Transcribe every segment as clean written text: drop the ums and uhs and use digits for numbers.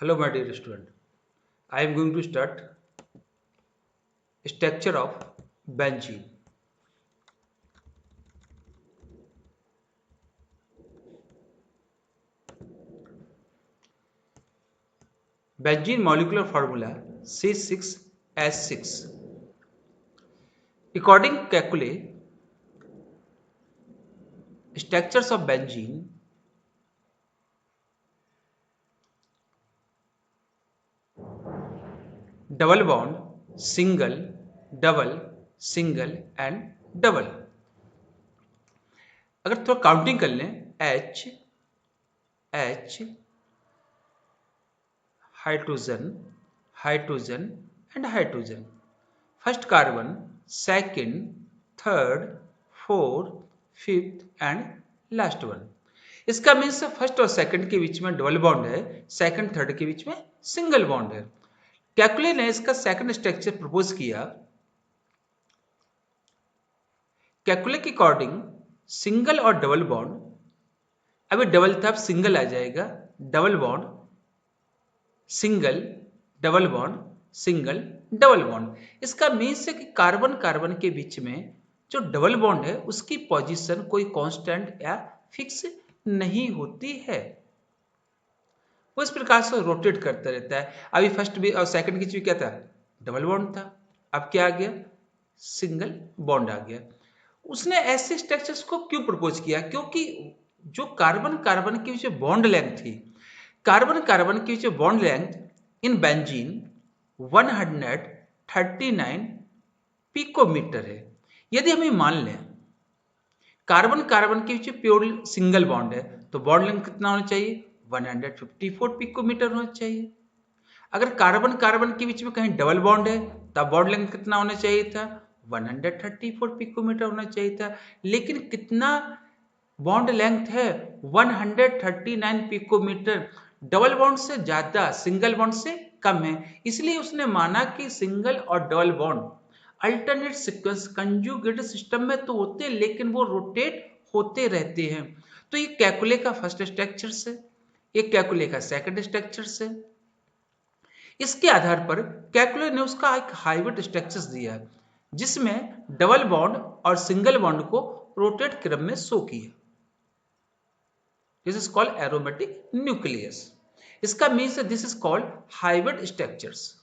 Hello, my dear student. I am going to start structure of benzene. Benzene molecular formula C6H6. According to Kekulé, structures of benzene double bond, single, double, single and double. अगर थोड़ा counting कर लें H, H, hydrogen, hydrogen and hydrogen. First carbon, second, third, fourth, fifth and last one. इसका means first और second के बीच में double bond है, second third के बीच में सिंगल बॉन्ड है. कैकुले ने इसका सेकंड स्ट्रक्चर प्रपोज किया. कैकुले के अकॉर्डिंग सिंगल और डबल बॉन्ड, अभी डबल था अब सिंगल आ जाएगा, double bond, single, double bond, single, double bond. इसका मीन्स है कि कार्बन कार्बन के बीच में जो डबल बॉन्ड है उसकी पोजीशन कोई कांस्टेंट या फिक्स नहीं होती है, वो इस प्रकार से रोटेट करता रहता है. अभी फर्स्ट भी और सेकंड के बीच में क्या था, डबल बॉन्ड था, अब क्या आ गया, सिंगल बॉन्ड आ गया. उसने ऐसे स्ट्रक्चर्स को क्यों प्रपोज किया, क्योंकि जो कार्बन कार्बन की जो बॉन्ड लेंथ थी, कार्बन कार्बन की जो bond length in benzene 139 picometre है. यदि हमें मान लें कार्बन कार्बन के बीच प्योर सिंगल बॉन्ड है तो बॉन्ड लेंथ कितना होना चाहिए, 154 पिकोमीटर होना चाहिए. अगर कार्बन कार्बन के बीच में कहीं डबल बॉन्ड है तब बॉन्ड लेंथ कितना होना चाहिए था, 134 पिकोमीटर होना चाहिए था. लेकिन कितना बॉन्ड लेंथ है, 139 पिकोमीटर. डबल बॉन्ड से ज्यादा, सिंगल बॉन्ड से कम है. इसलिए उसने माना कि सिंगल और double bond alternate sequence conjugate system में तो होते हैं लेकिन वो रोटेट होते रहते हैं. तो ये कैकुले का फर्स्ट स्ट्रक्चर से, ये कैकुले का सेकंड स्ट्रक्चर से. इसके आधार पर कैकुले ने उसका एक हाइब्रिड स्ट्रक्चर दिया है जिसमें डबल बॉन्ड और सिंगल बॉन्ड को रोटेट क्रम में शो किया. This is called aromatic nucleus. इसका means this is called hybrid structures.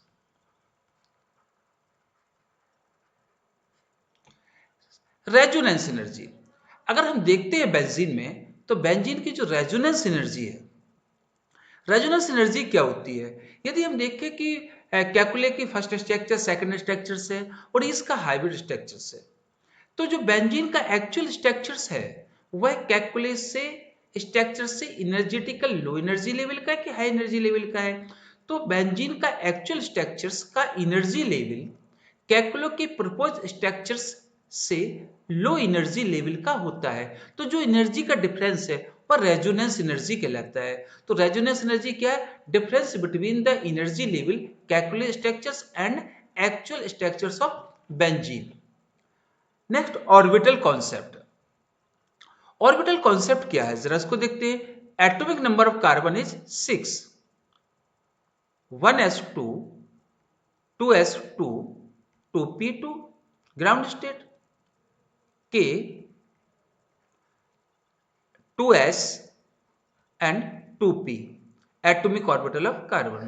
Resonance energy, अगर हम देखते हैं बेंजीन में तो बेंजीन की जो रेजोनेंस एनर्जी है, रेजोनेंस एनर्जी क्या होती है. यदि हम देखें कि कैकुले की फर्स्ट स्ट्रक्चर सेकंड स्ट्रक्चर से और इसका हाइब्रिड स्ट्रक्चर से, तो जो बेंजीन का एक्चुअल स्ट्रक्चर्स है वह कैकुले से स्ट्रक्चर से एनर्जेटिकल लो एनर्जी लेवल का है कि हाई एनर्जी लेवल का है. तो बेंजीन का एक्चुअल स्ट्रक्चर्स का एनर्जी लेवल कैकुलो के प्रपोज स्ट्रक्चर्स से लो एनर्जी लेवल का होता है. तो जो एनर्जी का डिफरेंस है वह रेजोनेंस एनर्जी कहलाता है. तो रेजोनेंस एनर्जी क्या है, difference between the energy level Kekulé structures and actual structures of benzene. Next orbital concept. Orbital concept क्या है जरा इसको देखते हैं. Atomic number of carbon is 6, 1s2, 2s2, 2p2 ground state, k, 2s and 2p atomic orbital of carbon.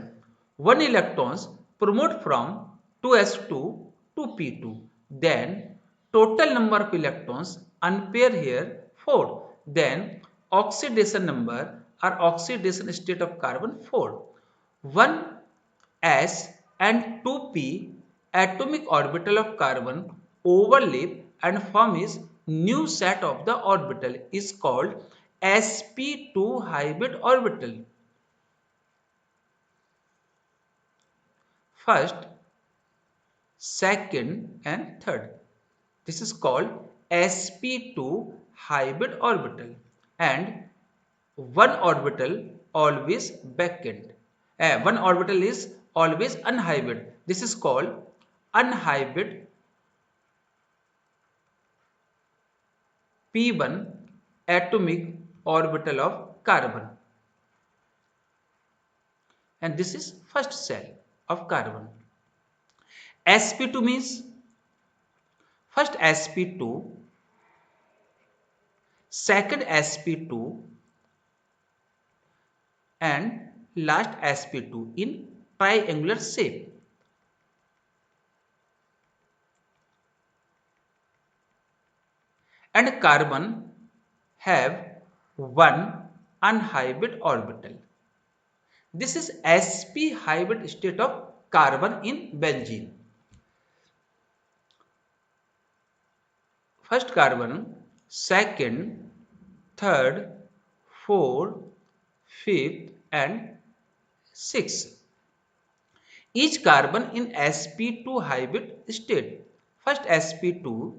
1 electrons promote from 2s2 to p2. Then total number of electrons unpair here 4. Then oxidation number or oxidation state of carbon 4. 1s and 2p atomic orbital of carbon overlap and form is new set of the orbital is called sp2 hybrid orbital. First, second and third. This is called sp2 hybrid orbital, and one orbital always vacant. One orbital is always unhybrid. This is called unhybrid p1 atomic orbital of carbon. and this is first cell of carbon. sp2 means first sp2, second sp2 and last sp2 in triangular shape. And carbon have one unhybrid orbital. This is sp hybrid state of carbon in benzene. First carbon, second, third, fourth, fifth and sixth. Each carbon in sp2 hybrid state. First sp2,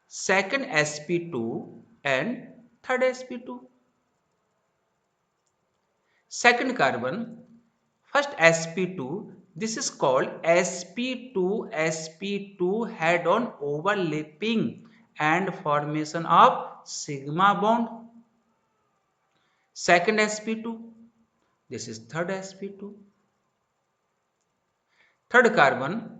second sp2 and third sp2. Second carbon, first sp2, this is called sp2 head-on overlapping and formation of sigma bond. Second sp2, this is third sp2. Third carbon,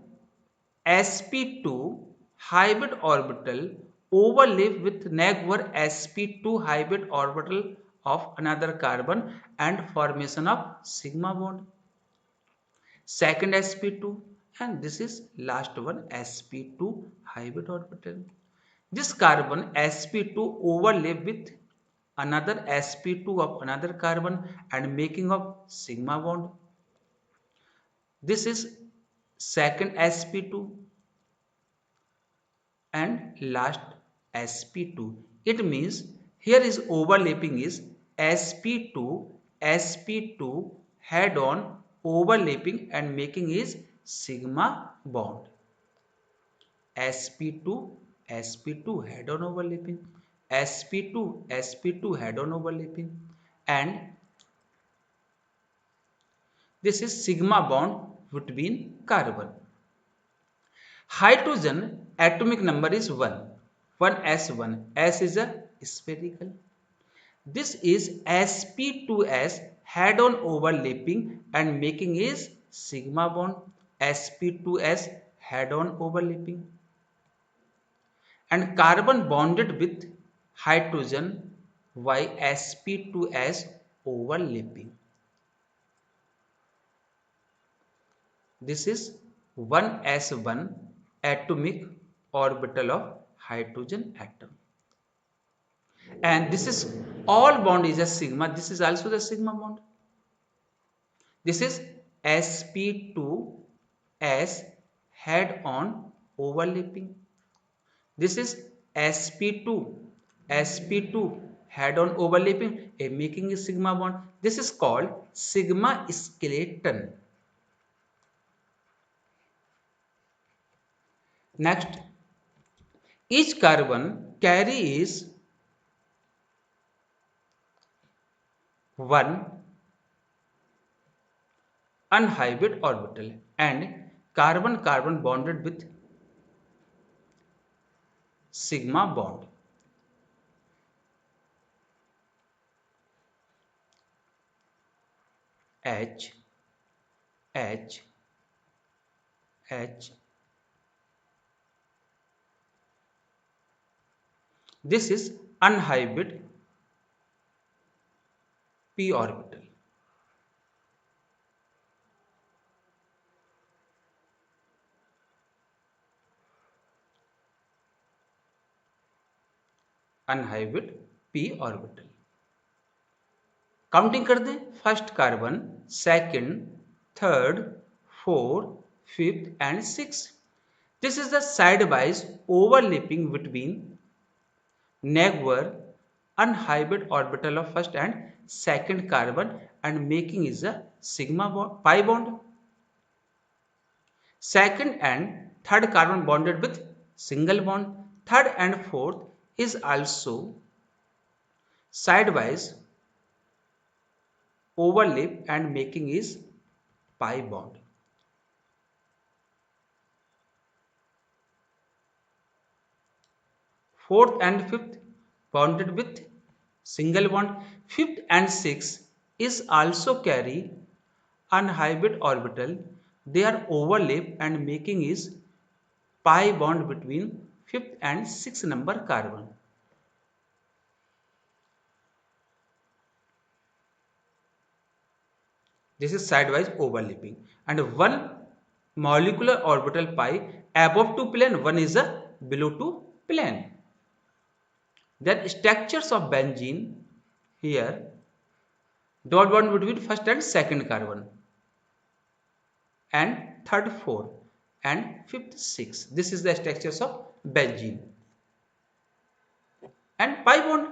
sp2 hybrid orbital overlap with never sp2 hybrid orbital of another carbon and formation of sigma bond. Second sp2 and this is last one sp2 hybrid orbital. This carbon sp2 overlap with another sp2 of another carbon and making of sigma bond. This is second sp2 and last sp2. It means here is overlapping is sp2 head on overlapping and making is sigma bond. sp2 head on overlapping, sp2 head on overlapping and this is sigma bond between carbon. Hydrogen atomic number is 1, 1s1. S is a spherical. This is sp2s head-on overlapping and making is sigma bond. sp2s head-on overlapping. And carbon bonded with hydrogen by sp2s overlapping. This is 1s1 atomic orbital of hydrogen atom. And this is all bond is a sigma. This is also the sigma bond. This is sp2s head on overlapping. This is sp2 head on overlapping, making a sigma bond. This is called sigma skeleton. Next, each carbon carries one unhybrid orbital and carbon bonded with sigma bond. H, H, H. This is unhybrid p orbital. Unhybrid p orbital. Counting कर दें. First carbon, second, third, fourth, fifth and six. This is the side wise overlapping between never unhybrid orbital of first and second carbon and making is a sigma bond, pi bond. Second and third carbon bonded with single bond. Third and fourth is also sidewise overlap and making is pi bond. Fourth and fifth bonded with single bond. Fifth and sixth is also carry unhybrid orbital, they are overlap and making is pi bond between fifth and sixth number carbon. This is sidewise overlapping, and one molecular orbital pi above two plane, one is a below two plane. Then structures of benzene here, dot bond between first and second carbon, and third four, and fifth six. This is the structures of benzene and pi bond.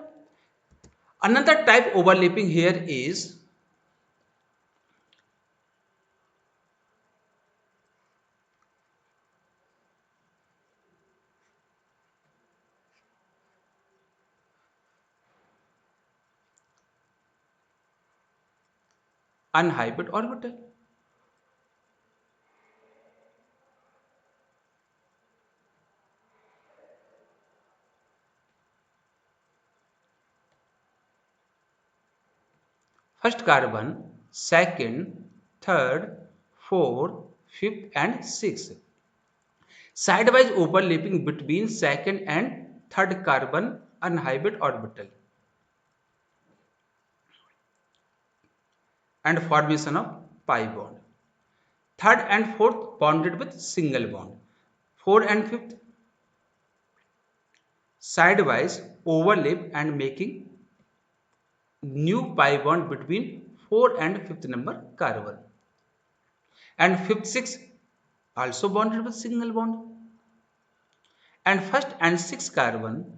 Another type overlapping here is unhybrid orbital. First carbon, second, third, fourth, fifth and sixth. Sidewise overlapping between second and third carbon unhybrid orbital. And formation of pi bond. Third and fourth bonded with single bond. Fourth and fifth sidewise overlap and making new pi bond between fourth and fifth number carbon. And fifth, sixth also bonded with single bond. And first and sixth carbon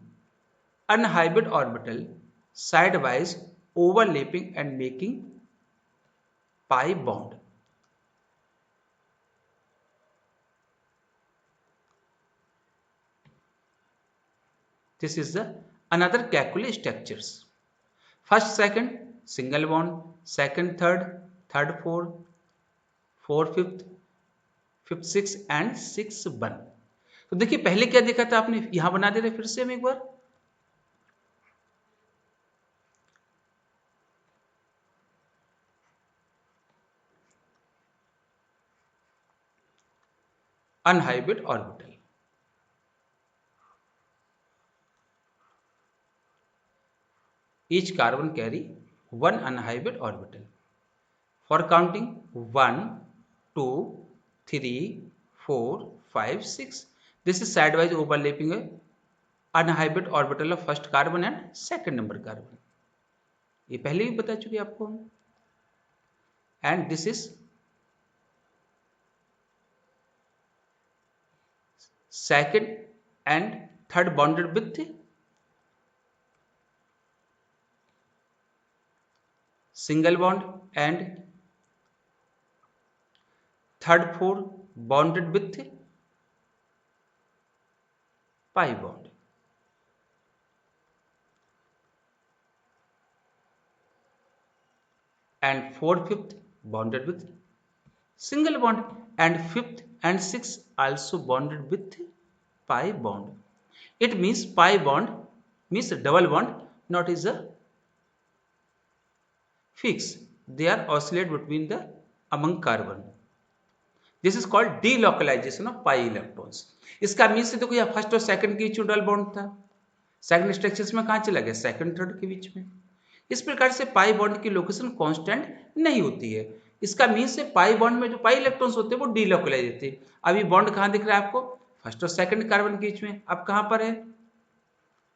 unhybrid orbital sidewise overlapping and making pi bond. This is the another calculus structures. First, second, single bond, second, third, third, fourth, fourth, fifth, fifth six and six one. तो देखिए पहले क्या देखा था आपने, यहां बना दे रहे फिर से हम एक बार. Unhybrid orbital. Each carbon carry one unhybrid orbital. For counting 1, 2, 3, 4, 5, 6. This is sidewise overlapping a unhybrid orbital of first carbon and second number carbon. ये पहले भी बता चुके आपको हम. And this is second and third bonded with single bond, and third four bonded with pi bond. And fourth, fifth bonded with single bond, and fifth and sixth also bonded with pi bond. It means pi bond means double bond, not is a fixed. They are oscillate between the among carbon. This is called delocalization of pi electrons. इसका means देखो यहाँ first और second के बीच में double bond था, second structures में कहाँ चला गया, सेकंड थर्ड के बीच में. इस प्रकार से पाई बॉन्ड की लोकेशन कांस्टेंट नहीं होती है. इसका मीन्स से पाई बॉन्ड में जो पाई इलेक्ट्रॉन्स होते हैं वो डीलोकलाइज होते हैं. अभी बॉन्ड कहाँ दिख रहा है आपको, फर्स्ट और सेकंड कार्बन के बीच में. अब कहाँ पर है,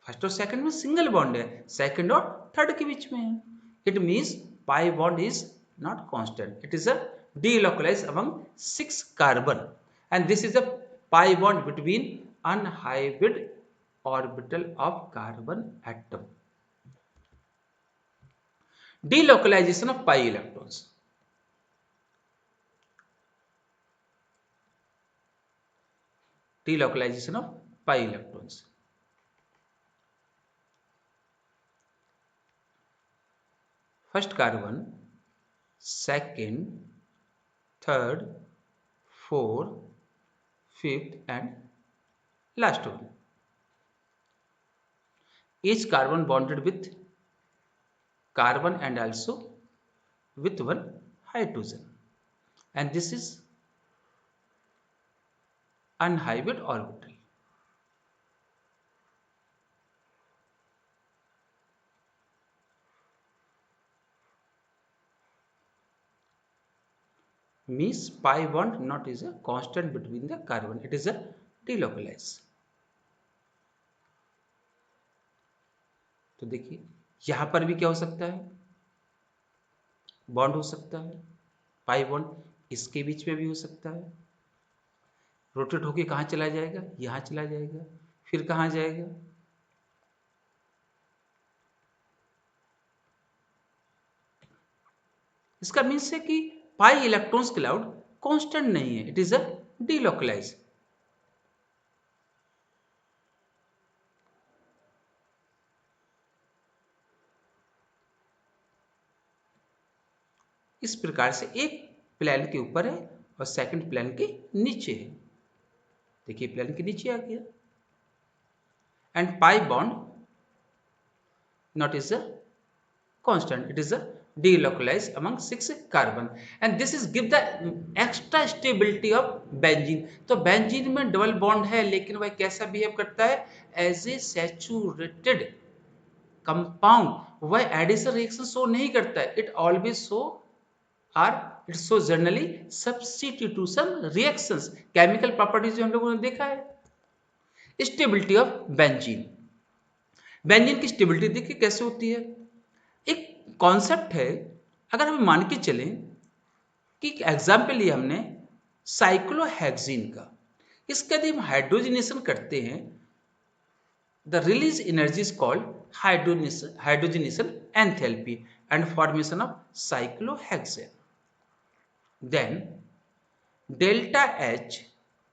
फर्स्ट और सेकंड में सिंगल बॉन्ड है, सेकंड और थर्ड के बीच में है. It means pi bond is not constant, it is a delocalized among 6 carbon, and this is a pi bond between unhybrid orbital of carbon atom. Delocalization of pi electrons. Delocalization of pi electrons. First carbon, second, third, fourth, fifth and last one. Each carbon bonded with carbon and also with one hydrogen. and this is unhybrid orbital. Means pi bond not is a constant between the carbon, it is a delocalized. तो देखिए यहां पर भी क्या हो सकता है, bond हो सकता है, पाई बॉन्ड इसके बीच में भी हो सकता है, रोटेट होके कहां चला जाएगा, यहां चला जाएगा, फिर कहां जाएगा, इसका मीन्स है कि पाई इलेक्ट्रॉन्स क्लाउड कांस्टेंट नहीं है, इट इज अ डीलोकलाइज. इस प्रकार से एक प्लेन के ऊपर है और सेकंड प्लेन के नीचे है. देखिए प्लेन के नीचे आ गया. And pi bond not is a constant, it is a delocalized among 6 carbon, and this is give the extra stability of benzene. तो बेंजीन में डबल बॉन्ड है लेकिन वह कैसा बिहेव करता है, एज ए सैचुरेटेड कंपाउंड. वह एडिशन रिएक्शन शो नहीं करता है, इट ऑलवेज शो और it show generally substitution reactions. Chemical properties हम लोगों ने देखा है. स्टेबिलिटी ऑफ बेंजीन, बेंजीन की स्टेबिलिटी देखिए कैसे होती है. एक कॉन्सेप्ट है, अगर हम मान के चलें कि एग्जाम्पल लिया हमने साइक्लोहेक्सीन का, इसका यदि हम हाइड्रोजनेशन करते हैं, the release energy is called hydrogenation enthalpy and formation of cyclohexane. Then delta H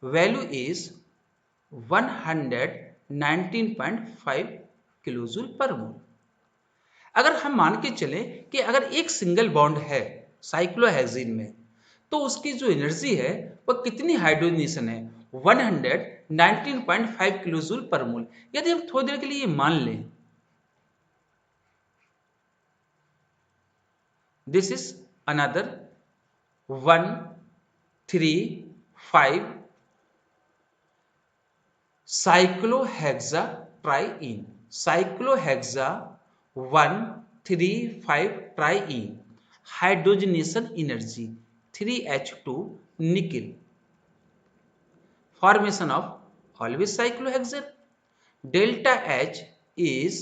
value is 119.5 kilojoule per mole. अगर हम मान के चलें कि अगर एक सिंगल बॉन्ड है साइक्लोहेक्सीन में, तो उसकी जो एनर्जी है वह कितनी हाइड्रोजनेशन है, 119.5 किलोजूल पर मोल. यदि हम थोड़ी देर के लिए मान लें, this is another 135 cyclohexa triene, cyclohexa 135 triene, hydrogenation energy 3H2 nickel, formation of always cyclohexane. Delta H is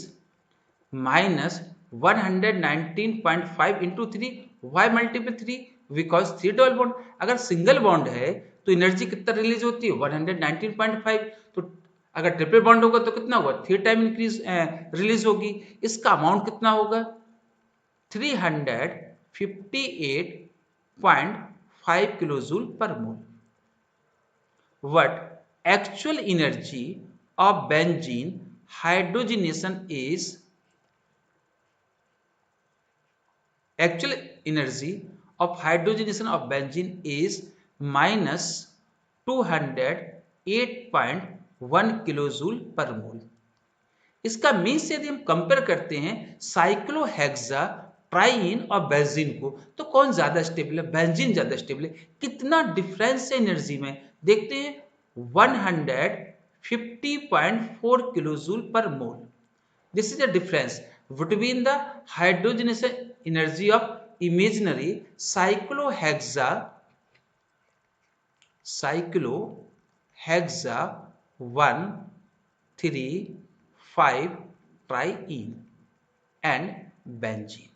-119.5 into 3. Why multiple 3, because 3 double bond. अगर सिंगल बॉन्ड है तो एनर्जी कितना रिलीज होती है, 119.5. तो अगर ट्रिपल बॉन्ड होगा तो कितना होगा, 3 टाइम इंक्रीज रिलीज होगी. इसका अमाउंट कितना होगा, 358.5 kilojoule per mole. What actual energy of benzene hydrogenation is, actual energy of hydrogenation of benzene is -208.1 kilojoule per मोल. इसका मीन्स यदि हम कंपेयर करते हैं साइक्लोहेक्सा ट्राइइन और बेंजीन को, तो कौन ज्यादा स्टेबल है, बेंजीन ज्यादा स्टेबल है. कितना डिफरेंस है एनर्जी में, देखते हैं 150.4 kilojoule per mole. This is the difference between the hydrogenation energy of imaginary cyclohexa 135 triene and benzene.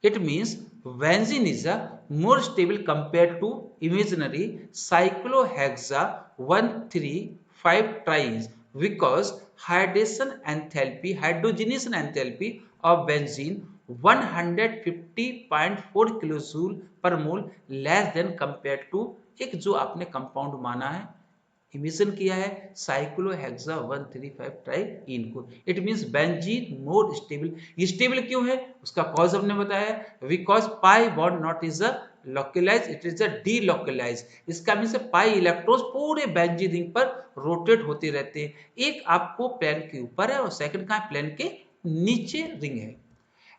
It means benzene is a more stable compared to imaginary cyclohexa 135 trienes because hydrogenation enthalpy of benzene 150.4 kilojoule per mole less than compare to एक जो आपने compound माना है, emission किया है साइक्लोहेक्सा 135 triene को. It means benzene more stable. ये stable क्यों है, उसका कॉज हमने बताया, because pi bond not is a localize, it is a delocalize. इसका मींस पाई इलेक्ट्रॉन्स पूरे बेंजीन रिंग पर रोटेट होते रहते हैं. एक आपको प्लेन के ऊपर है और सेकंड का प्लेन के नीचे रिंग है.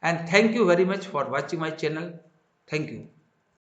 And thank you very much for watching my channel. Thank you.